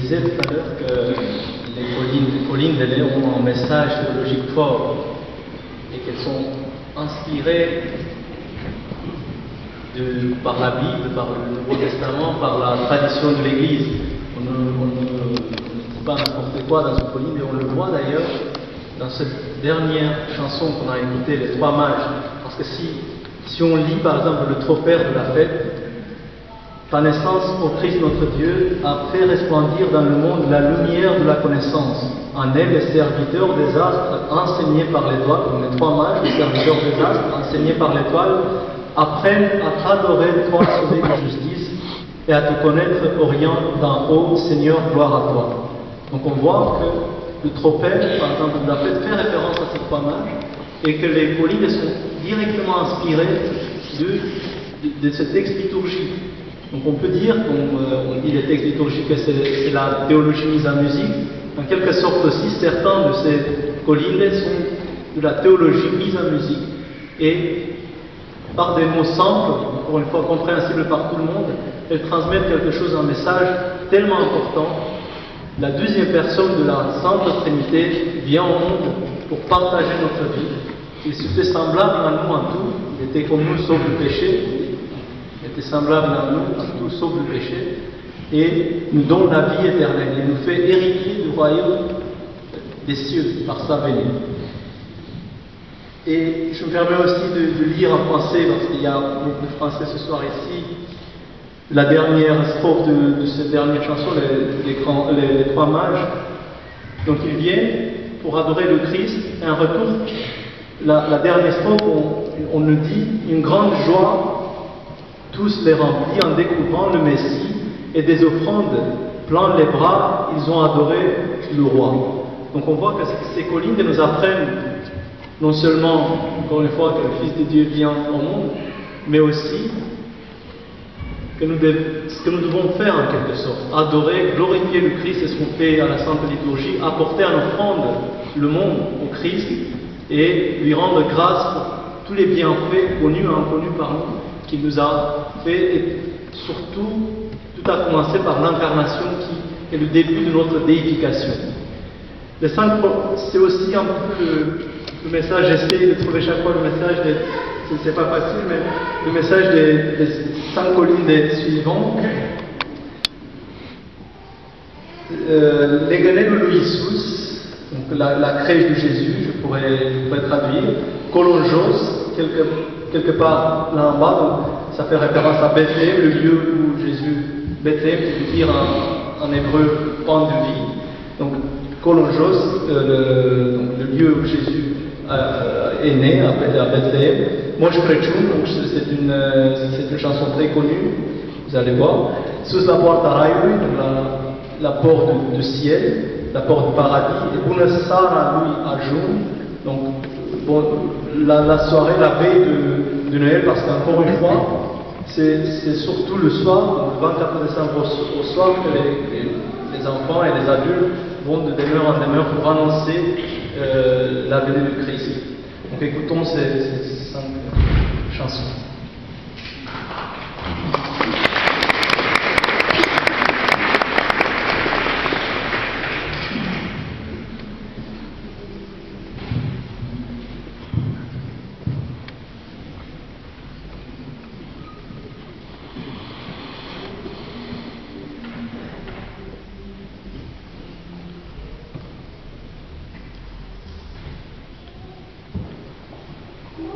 disais tout à l'heure que les collines de Léon ont un message théologique fort et qu'elles sont inspirées par la Bible, par le Nouveau Testament, par la tradition de l'Église. On ne dit pas n'importe quoi dans une colline, et on le voit d'ailleurs dans cette dernière chanson qu'on a écoutée, Les Trois Mages. Parce que si on lit par exemple le tropère de la fête, ta naissance, ô Christ notre Dieu, a fait resplendir dans le monde la lumière de la connaissance. En elle, les serviteurs des astres, enseignés par l'étoile, comme les trois mages, les serviteurs des astres, enseignés par l'étoile, apprennent à t'adorer, toi, sauvé de justice, et à te connaître, Orient d'en haut, Seigneur, gloire à toi. Donc on voit que le tropère, par exemple, de la fête, fait référence à ces trois mages, et que les collines sont directement inspirées de ce texte liturgique. Donc on peut dire, comme on dit les textes liturgiques, que c'est la théologie mise en musique. En quelque sorte aussi, certains de ces collines sont de la théologie mise en musique. Et par des mots simples, encore une fois compréhensibles par tout le monde, elles transmettent quelque chose, un message tellement important. La deuxième personne de la Sainte Trinité vient au monde pour partager notre vie. Il se fait semblable à nous en tout. Il était comme nous sauf le péché. Il était semblable à nous en tout sauf le péché. Et nous donne la vie éternelle. Il nous fait héritier du royaume des cieux par sa venue. Et je me permets aussi de lire en français, parce qu'il y a beaucoup de français ce soir ici, la dernière strophe de cette dernière chanson, les trois mages. Donc ils viennent pour adorer le Christ, et en retour, la dernière strophe, on nous dit une grande joie, tous les remplis en découvrant le Messie, et des offrandes plein les bras, ils ont adoré le roi. Donc on voit que ces collines nous apprennent non seulement, encore une fois, que le Fils de Dieu vient au monde, mais aussi ce que nous devons faire en quelque sorte, adorer, glorifier le Christ, c'est ce qu'on fait à la Sainte Liturgie, apporter en offrande le monde au Christ et lui rendre grâce pour tous les bienfaits connus et inconnus par nous qu'il nous a fait, et surtout, tout a commencé par l'incarnation qui est le début de notre déification. C'est aussi un peu le message, j'essaie de trouver chaque fois le message c'est pas facile, mais le message des 5 collines suivantes. L'Eganelul Iisus, donc la crèche de Jésus, je pourrais traduire. Colonjos, quelque part là en bas, donc ça fait référence à Bethléem, le lieu où Jésus, Bethléem, qui veut dire en hébreu pan de vie. Donc Colonjos, le lieu où Jésus est né à Bethléem. Mosh Crăciun, donc c'est une chanson très connue, vous allez voir. Sus la Poarta Raiului, la porte du ciel, la porte du paradis. Et Bună seara lui Ajun, donc bon, la soirée, la veille de Noël, parce qu'encore une fois, c'est surtout le soir, donc le 24 décembre au soir, que les enfants et les adultes vont de demeure en demeure pour annoncer la venue du Christ. Donc écoutons ces 5 chansons. Oh,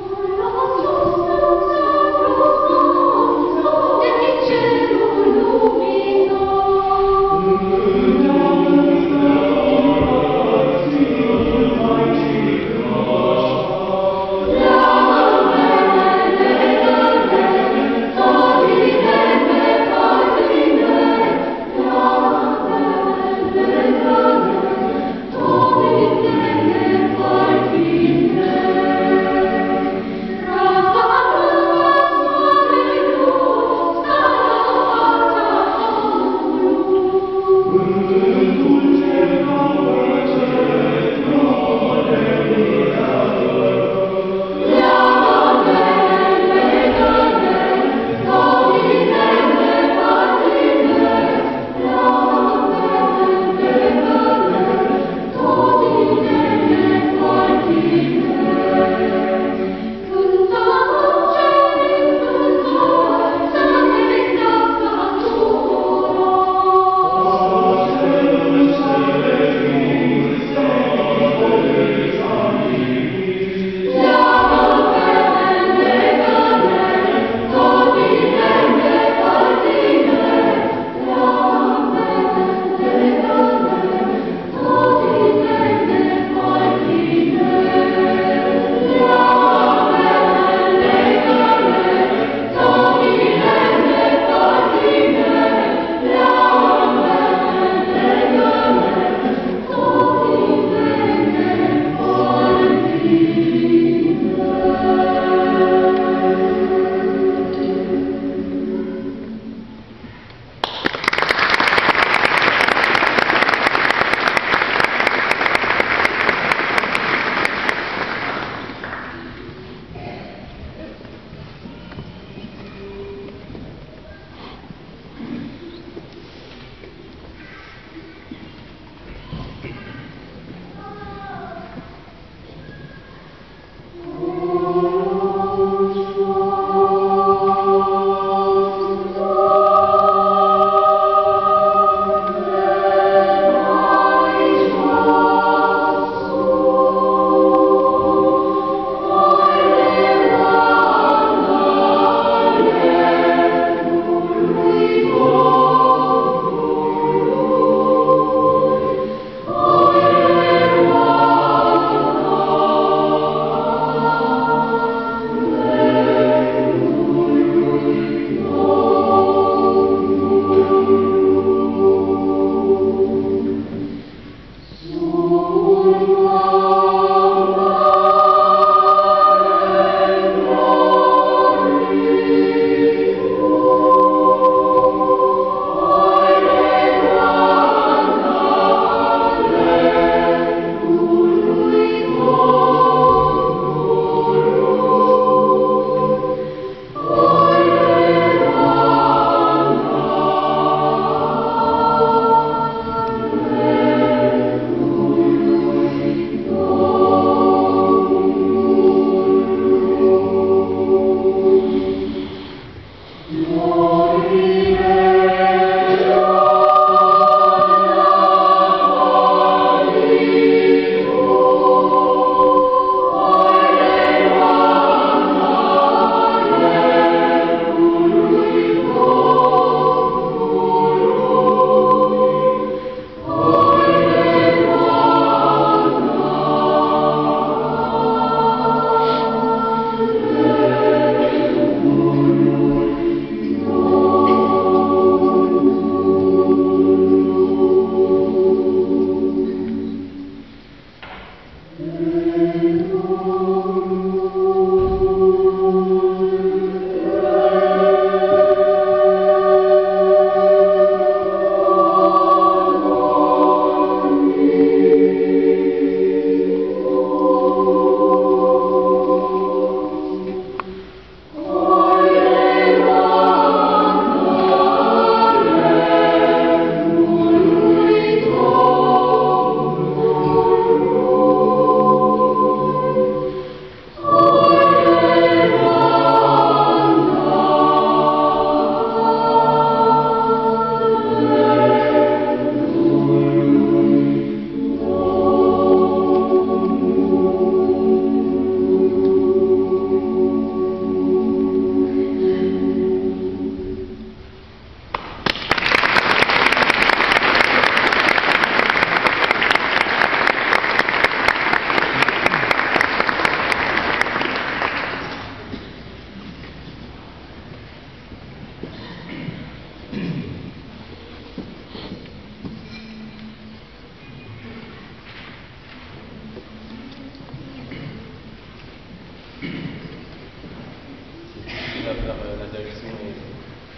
vers la direction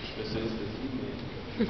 je fais soliste aussi, mais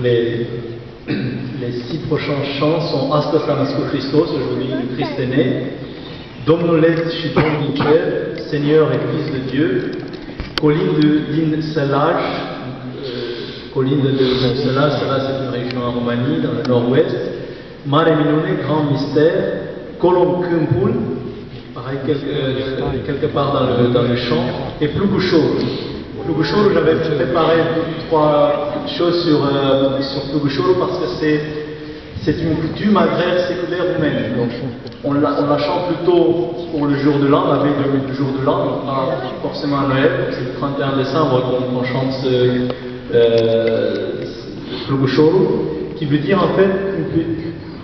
les 6 prochains chants sont Astas Anasco Christos, aujourd'hui le Christ est né, Domnul et Shiton Dicer, Seigneur et Fils de Dieu, Colline din Sălaj, colline de Sălaj, Sălaj c'est une région en Roumanie, dans le nord-ouest, Mare Minune, grand mystère, Colom Câmpul, pareil quelque part dans le champ, et Plugușorul. Plugușorul, j'avais préparé 3 choses sur Plugușorul parce que c'est une coutume agraire séculaire roumaine. Donc on la chante plutôt pour le jour de l'an, la veille du jour de l'an, donc pas forcément à Noël. C'est le 31 décembre qu'on chante Plugușorul, qui veut dire en fait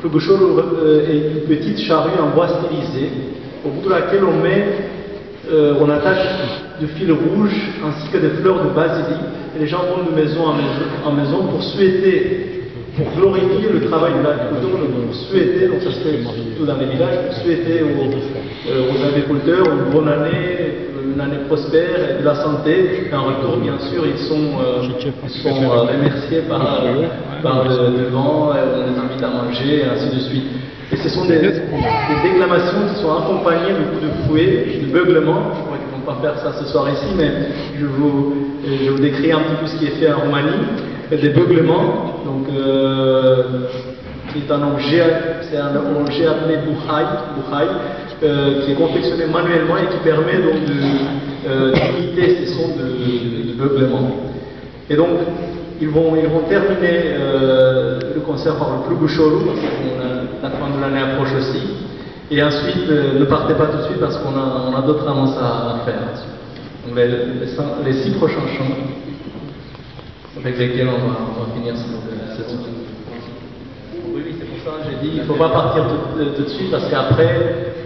Plugușorul est une petite charrue en bois stylisé, au bout de laquelle on attache de fil rouge ainsi que des fleurs de basilic, et les gens vont de maison en maison pour glorifier le travail de l'agriculteur, pour souhaiter, donc ça se fait surtout dans les villages, pour souhaiter aux agriculteurs une bonne année, une année prospère et de la santé. Et en retour, bien sûr, ils sont remerciés par le vent, on les invite à manger, et ainsi de suite. Et ce sont des déclamations qui sont accompagnées de coups de fouet, de beuglements. Je crois qu'ils ne vont pas faire ça ce soir ici, mais je vous décris un petit peu ce qui est fait en Roumanie. Des beuglements, donc qui est un objet appelé buhai, qui est confectionné manuellement et qui permet donc d'imiter ces sons de beuglement. Et donc ils vont terminer le concert par le Plugușorul, parce que la fin de l'année approche aussi. Et ensuite, ne partez pas tout de suite parce qu'on a d'autres annonces à faire. Donc les 6 prochains chants avec lesquels on va finir cette soirée. Oui, c'est pour ça que j'ai dit il ne faut pas partir tout de suite parce qu'après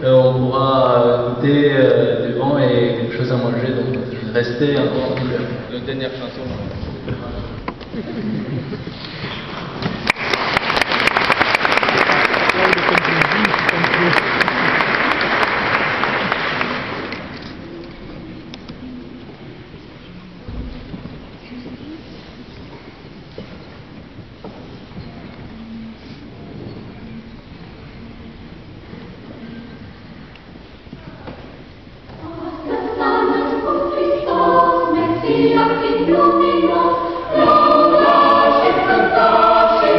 on pourra goûter du vent et quelque chose à manger, donc restez encore plus. La dernière chanson. Lumino, Lola, și cânta și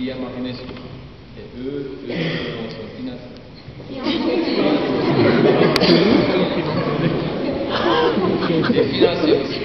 Guillaume Marinescu. Et eux sont financiers. Et financiers aussi.